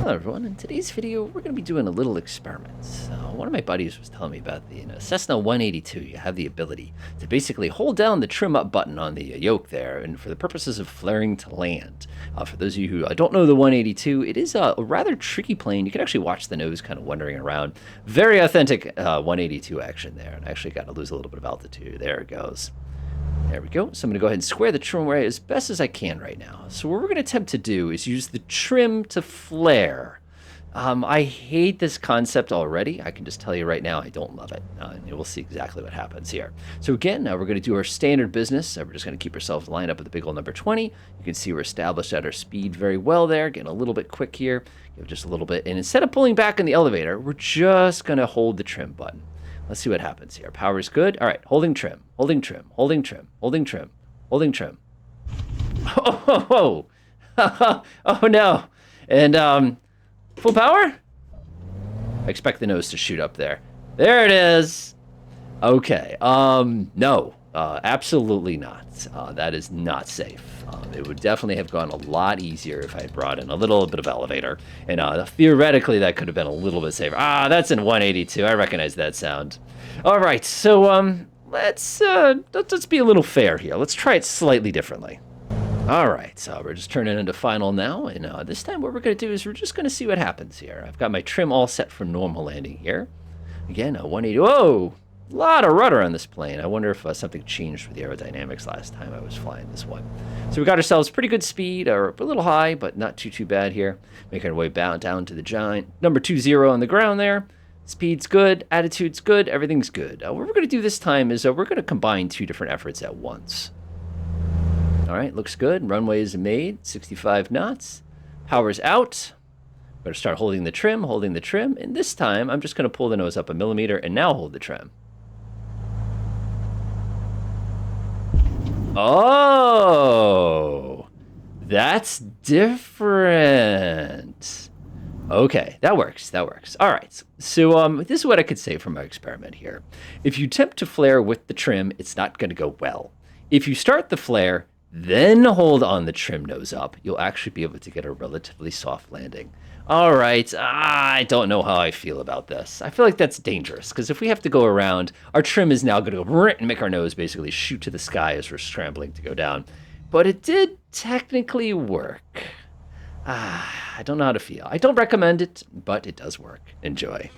Hello everyone, in today's video we're going to be doing a little experiment. One of my buddies was telling me about the Cessna 182. You have the ability to basically hold down the trim up button on the yoke there, and for the purposes of flaring to land. For those of you who don't know the 182, it is a rather tricky plane. You can actually watch the nose kind of wandering around. Very authentic 182 action there, and I actually got to lose a little bit of altitude. There it goes. There we go. So I'm going to go ahead and square the trim away as best as I can right now. So what we're going to attempt to do is use the trim to flare. I hate this concept already. I can just tell you right now, I don't love it. And we'll see exactly what happens here. So again, we're going to do our standard business. We're just going to keep ourselves lined up with the big old number 20. You can see we're established at our speed very well there. Getting a little bit quick here. Give just a little bit. And instead of pulling back in the elevator, we're just going to hold the trim button. Let's see what happens here. Power is good. All right, holding trim, holding trim, holding trim, holding trim, holding trim. Oh, oh no. And full power? I expect the nose to shoot up there. There it is. Okay. No, absolutely not. That is not safe. It would definitely have gone a lot easier if I had brought in a little bit of elevator. And theoretically, that could have been a little bit safer. That's in 182. I recognize that sound. All right, so let's be a little fair here. Let's try it slightly differently. All right, so we're just turning into final now. And this time what we're going to do is we're just going to see what happens here. I've got my trim all set for normal landing here. Again, 180. Whoa! A lot of rudder on this plane. I wonder if something changed with the aerodynamics last time I was flying this one. So we got ourselves pretty good speed, or a little high, but not too bad here. Making our way down to the giant number 20 on the ground there. Speed's good, attitude's good, everything's good. What we're going to do this time is we're going to combine two different efforts at once. All right, looks good. Runway is made, 65 knots. Power's out. I'm going to start holding the trim, and this time I'm just going to pull the nose up a millimeter and now hold the trim. Oh, that's different. Okay, that works. All right, so this is what I could say from my experiment here. If you attempt to flare with the trim, it's not going to go well. If you start the flare, then hold on the trim nose up, you'll actually be able to get a relatively soft landing. All right, I don't know how I feel about this. I feel like that's dangerous, because if we have to go around, our trim is now going to go and make our nose basically shoot to the sky as we're scrambling to go down. But it did technically work. I don't know how to feel. I don't recommend it, but it does work. Enjoy.